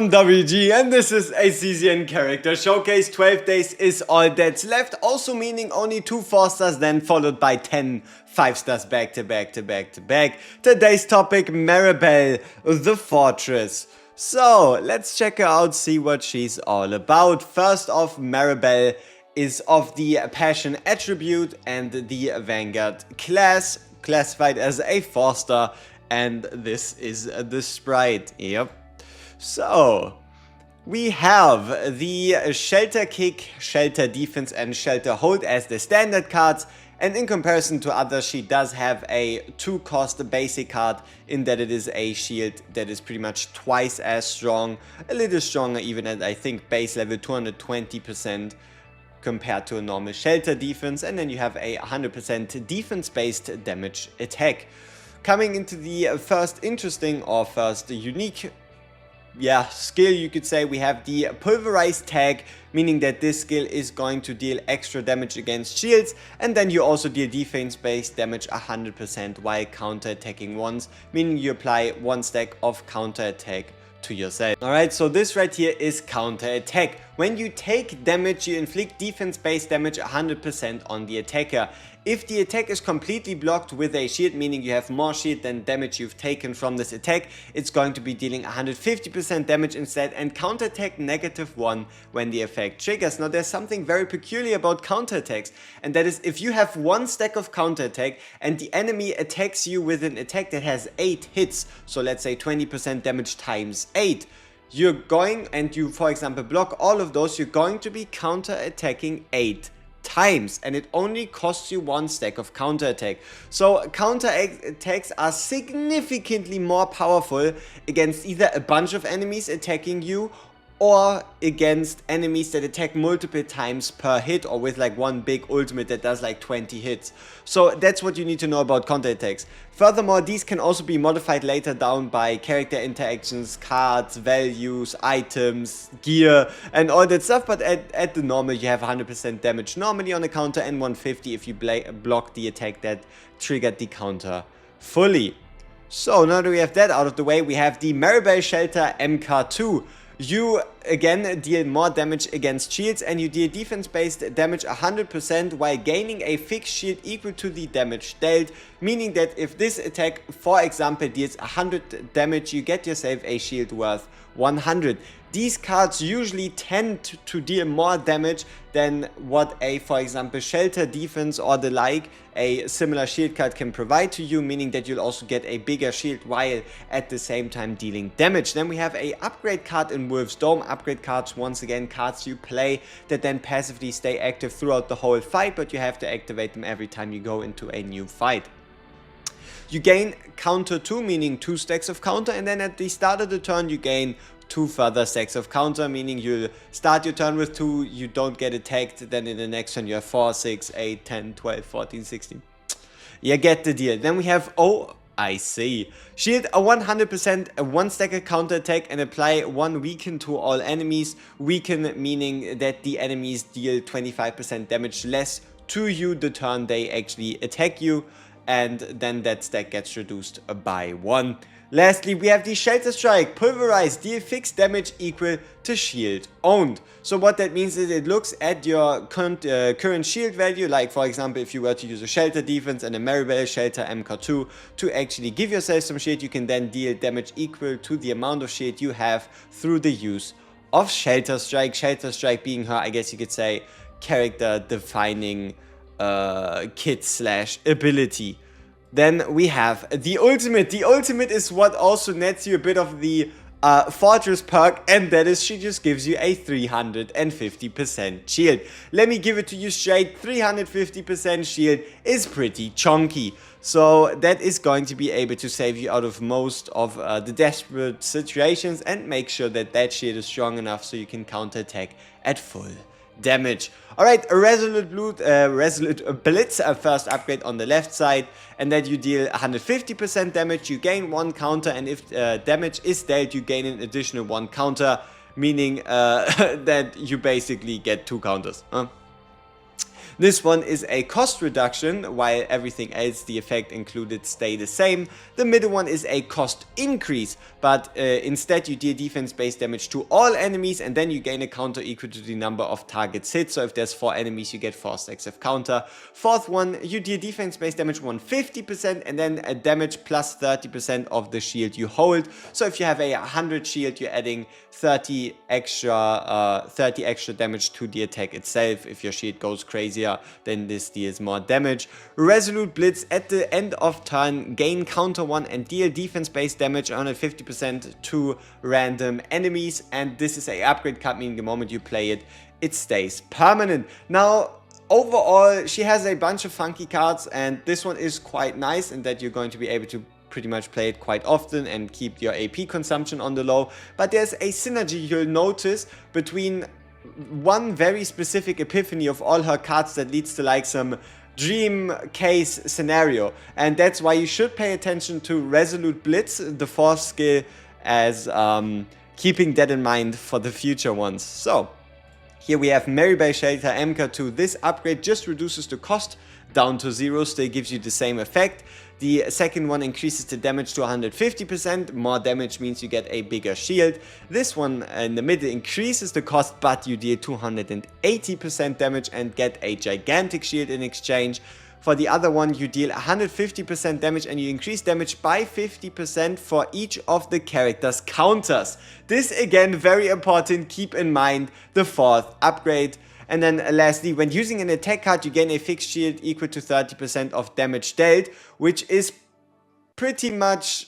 I'm WG and this is a CZN character showcase. 12 days is all that's left, also meaning only 2 4-stars, then followed by 10 5-stars back to back to back to back. Today's topic, MARIBELL, the Fortress. So let's check her out, see what she's all about. First off, MARIBELL is of the Passion attribute and the Vanguard class, classified as a 4-star, and this is the sprite. Yep. So we have the Shelter Kick, Shelter Defense and Shelter Hold as the standard cards, and in comparison to others she does have a 2-cost basic card in that it is a shield that is pretty much twice as strong, a little stronger even at I think base level 220% compared to a normal Shelter Defense, and then you have a 100% defense based damage attack. Coming into the first interesting or first unique skill, you could say, we have the Pulverized Tag, meaning that this skill is going to deal extra damage against shields, and then you also deal defense based damage 100% while counter attacking once, meaning you apply 1 stack of counter attack to yourself. Alright, so this right here is counter attack. When you take damage, you inflict defense based damage 100% on the attacker. If the attack is completely blocked with a shield, meaning you have more shield than damage you've taken from this attack, it's going to be dealing 150% damage instead, and counterattack -1 when the effect triggers. Now there's something very peculiar about counterattacks, and that is if you have 1 stack of counterattack and the enemy attacks you with an attack that has 8 hits, so let's say 20% damage times 8, you're going, and you for example block all of those, you're going to be counter-attacking 8 times, and it only costs you 1 stack of counter attack. So counter attacks are significantly more powerful against either a bunch of enemies attacking you or against enemies that attack multiple times per hit, or with like one big ultimate that does like 20 hits. So that's what you need to know about counter attacks. Furthermore, these can also be modified later down by character interactions, cards, values, items, gear and all that stuff, but at the normal you have 100% damage normally on a counter and 150 if you block the attack that triggered the counter fully. So now that we have that out of the way, we have the MARIBELL Shelter MK2. You again deal more damage against shields, and you deal defense based damage 100% while gaining a fixed shield equal to the damage dealt, meaning that if this attack for example deals 100 damage, you get yourself a shield worth 100. These cards usually tend to deal more damage than what a, for example, Shelter Defense or the like, a similar shield card can provide to you, meaning that you'll also get a bigger shield while at the same time dealing damage. Then we have a upgrade card in Wolf's Dome. Upgrade cards, once again, cards you play that then passively stay active throughout the whole fight, but you have to activate them every time you go into a new fight. You gain counter 2, meaning 2 stacks of counter, and then at the start of the turn you gain 2 further stacks of counter, meaning you'll start your turn with 2, you don't get attacked, then in the next turn you have 4, 6, 8, 10, 12, 14, 16. You get the deal. Then we have, oh, I see. Shield a 100% a 1 stack counter attack and apply 1 weaken to all enemies. Weaken meaning that the enemies deal 25% damage less to you the turn they actually attack you, and then that stack gets reduced by 1. Lastly, we have the Shelter Strike. Pulverized, deal fixed damage equal to shield owned. So what that means is it looks at your current shield value, like for example if you were to use a Shelter Defense and a MARIBELL Shelter MK2 to actually give yourself some shield, you can then deal damage equal to the amount of shield you have through the use of Shelter Strike. Shelter Strike being her, I guess you could say, character defining kit slash ability. Then we have the ultimate. The ultimate is what also nets you a bit of the Fortress perk, and that is she just gives you a 350% shield. Let me give it to you straight, 350% shield is pretty chunky. So that is going to be able to save you out of most of the desperate situations and make sure that that shield is strong enough so you can counterattack at full damage. Alright, a Resolute Blitz, a first upgrade on the left side, and that you deal 150% damage, you gain 1 counter, and if damage is dealt, you gain an additional 1 counter, meaning that you basically get 2 counters. This one is a cost reduction, while everything else, the effect included, stay the same. The middle one is a cost increase, but instead you deal defense-based damage to all enemies, and then you gain a counter equal to the number of targets hit. So if there's 4 enemies, you get 4 stacks of counter. Fourth one, you deal defense-based damage 150%, and then a damage plus 30% of the shield you hold. So if you have a 100 shield, you're adding 30 extra damage to the attack itself. If your shield goes crazier, then this deals more damage. Resolute Blitz, at the end of turn, gain counter 1 and deal defense-based damage 150% to random enemies, and this is a upgrade card, meaning the moment you play it, it stays permanent. Now, overall, she has a bunch of funky cards, and this one is quite nice in that you're going to be able to pretty much play it quite often and keep your AP consumption on the low. But there's a synergy you'll notice between one very specific epiphany of all her cards that leads to like some dream case scenario, and that's why you should pay attention to Resolute Blitz, the 4th skill, as keeping that in mind for the future ones. So here we have MARIBELL Shelter MK2. This upgrade just reduces the cost down to 0, still gives you the same effect. The second one increases the damage to 150%, more damage means you get a bigger shield. This one in the middle increases the cost, but you deal 280% damage and get a gigantic shield in exchange. For the other one, you deal 150% damage and you increase damage by 50% for each of the character's counters. This again, very important, keep in mind the 4th upgrade. And then lastly, when using an attack card, you gain a fixed shield equal to 30% of damage dealt, which is pretty much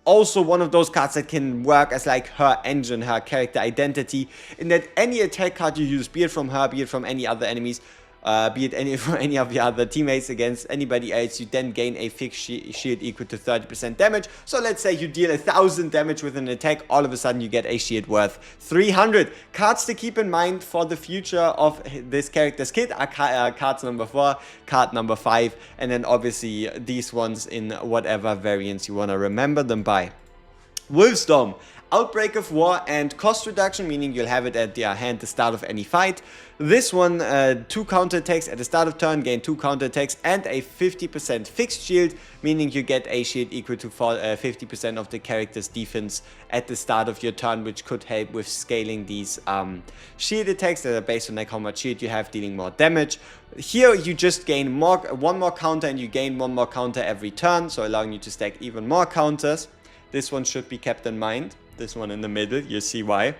also one of those cards that can work as like her engine, her character identity, in that any attack card you use, be it from her, be it from any other enemies, be it from any of your other teammates against anybody else, you then gain a fixed shield equal to 30% damage. So let's say you deal 1000 damage with an attack, all of a sudden you get a shield worth 300. Cards to keep in mind for the future of this character's kit are cards number 4, card number 5, and then obviously these ones in whatever variants you want to remember them by. Wolfstorm, Outbreak of War and cost reduction, meaning you'll have it at your hand at the start of any fight. This one, 2 counter attacks at the start of turn, gain 2 counter attacks and a 50% fixed shield, meaning you get a shield equal to 50% of the character's defense at the start of your turn, which could help with scaling these shield attacks that are based on like how much shield you have, dealing more damage. Here you just gain one more counter and you gain 1 more counter every turn, so allowing you to stack even more counters. This one should be kept in mind. This one in the middle, you see why.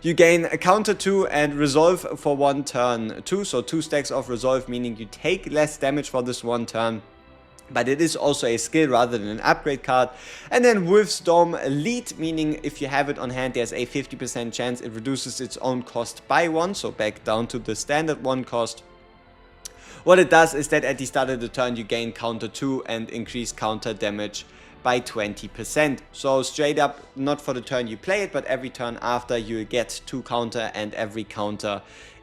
You gain a counter 2 and resolve for 1 turn 2, so 2 stacks of resolve, meaning you take less damage for this 1 turn. But it is also a skill rather than an upgrade card. And then Wolfstorm Elite, meaning if you have it on hand, there's a 50% chance it reduces its own cost by 1, so back down to the standard 1 cost. What it does is that at the start of the turn you gain counter 2 and increase counter damage by 20%. So straight up, not for the turn you play it, but every turn after you get 2 counter, and every counter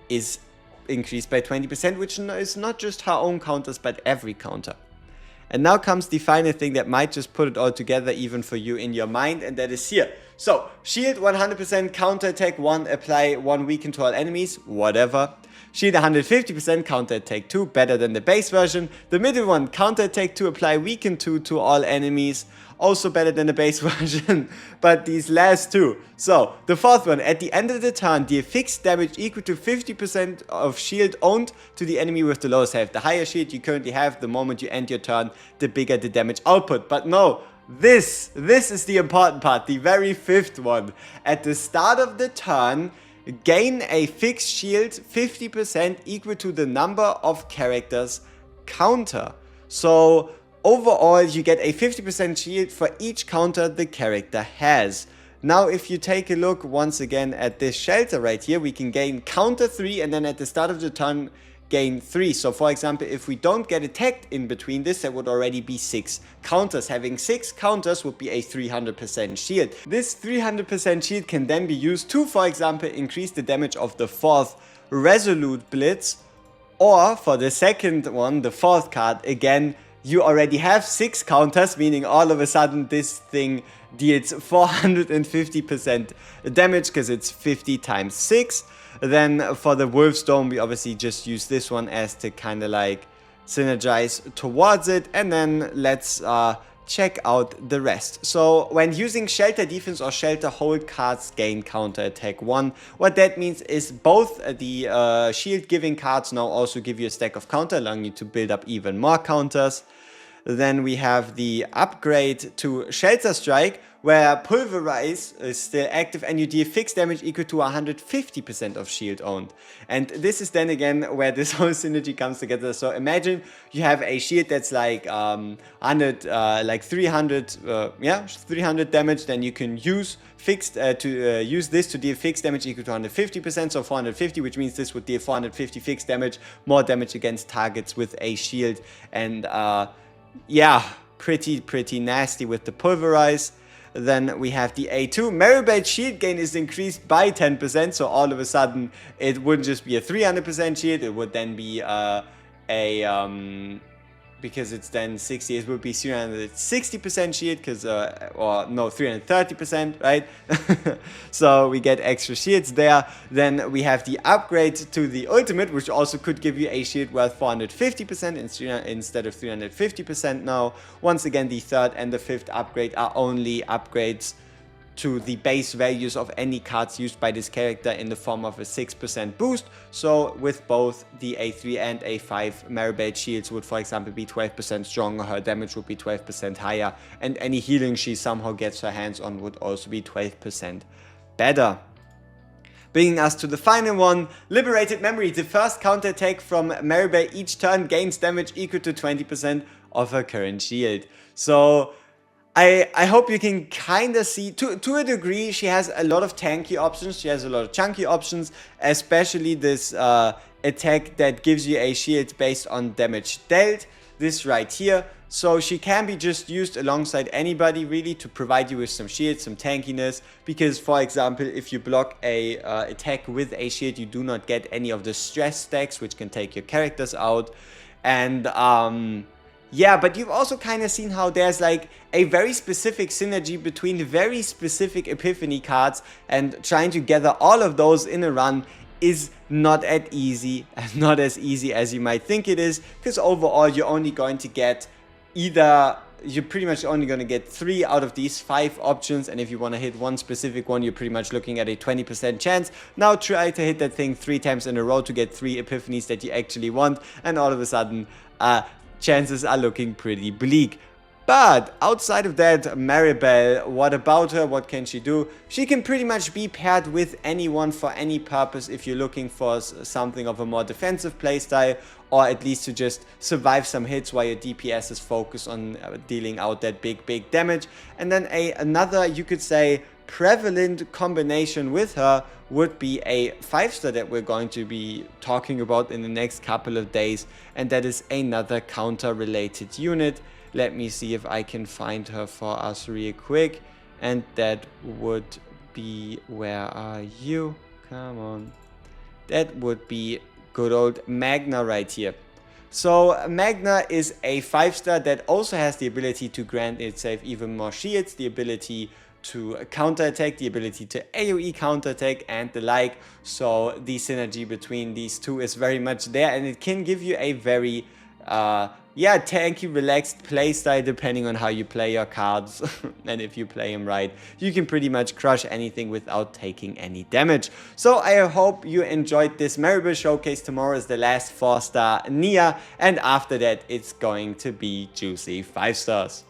is increased by 20%, which is not just her own counters, but every counter. And now comes the final thing that might just put it all together even for you in your mind, and that is here. So, shield 100%, counter attack 1, apply 1 weaken to all enemies, whatever. Shield 150%, counter attack 2, better than the base version. The middle one, counter attack 2, apply weaken 2 to all enemies, also better than the base version, but these last two. So, the 4th one, at the end of the turn, deal fixed damage equal to 50% of shield owned to the enemy with the lowest health. The higher shield you currently have, the moment you end your turn, the bigger the damage output. But no, this is the important part, the very 5th one. At the start of the turn, gain a fixed shield 50% equal to the number of characters counter. So overall you get a 50% shield for each counter the character has. Now if you take a look once again at this shelter right here, we can gain counter 3 and then at the start of the turn gain 3. So for example, if we don't get attacked in between this, that would already be 6 counters. Having 6 counters would be a 300% shield. This 300% shield can then be used to, for example, increase the damage of the 4th Resolute Blitz, or for the second one, the 4th card, again, you already have 6 counters, meaning all of a sudden this thing deals 450% damage because it's 50 times 6. Then for the Wolf's Dome, we obviously just use this one as to kind of like synergize towards it. And then let's check out the rest. So when using Shelter Defense or Shelter Hold cards gain counter attack 1. What that means is both the shield giving cards now also give you a stack of counter, allowing you to build up even more counters. Then we have the upgrade to Shelter Strike, where Pulverize is still active and you deal fixed damage equal to 150% of shield owned. And this is then again where this whole synergy comes together. So imagine you have a shield that's like 300 damage, then you can use fixed use this to deal fixed damage equal to 150%, so 450, which means this would deal 450 fixed damage, more damage against targets with a shield. And yeah, pretty nasty with the Pulverize. Then we have the A2. Maribel shield gain is increased by 10%, so all of a sudden it wouldn't just be a 300% shield, it would then be because it's then 60, it would be 360% shield, because, or no, 330%, right? So we get extra shields there. Then we have the upgrade to the ultimate, which also could give you a shield worth 450% instead of 350% now. Once again, the third and the fifth upgrade are only upgrades to the base values of any cards used by this character in the form of a 6% boost. So with both the A3 and A5, Maribel shields would, for example, be 12% stronger, her damage would be 12% higher, and any healing she somehow gets her hands on would also be 12% better. Bringing us to the final one, Liberated Memory. The first counterattack from Maribel each turn gains damage equal to 20% of her current shield. So I hope you can kind of see, to a degree, she has a lot of tanky options, she has a lot of chunky options, especially this attack that gives you a shield based on damage dealt, this right here. So she can be just used alongside anybody really to provide you with some shield, some tankiness, because for example, if you block a attack with a shield, you do not get any of the stress stacks, which can take your characters out. And yeah, but you've also kind of seen how there's like a very specific synergy between very specific Epiphany cards, and trying to gather all of those in a run is not as easy as you might think it is, because overall you're only going to get you're pretty much only going to get 3 out of these 5 options, and if you want to hit one specific one, you're pretty much looking at a 20% chance. Now try to hit that thing 3 times in a row to get 3 Epiphanies that you actually want, and all of a sudden chances are looking pretty bleak. But outside of that, Maribel, what about her? What can she do? She can pretty much be paired with anyone for any purpose if you're looking for something of a more defensive playstyle, or at least to just survive some hits while your DPS is focused on dealing out that big damage. And then another, you could say, prevalent combination with her would be a 5-star that we're going to be talking about in the next couple of days, and that is another counter related unit. Let me see if I can find her for us real quick, and that would be, where are you? Come on. That would be good old Magna right here. So Magna is a 5-star that also has the ability to grant itself even more shields, the ability to counterattack, the ability to AoE counterattack, and the like. So the synergy between these two is very much there, and it can give you a very tanky, relaxed playstyle depending on how you play your cards. And if you play them right, you can pretty much crush anything without taking any damage. So I hope you enjoyed this Maribel showcase. Tomorrow is the last 4-star Nia, and after that it's going to be juicy 5 stars.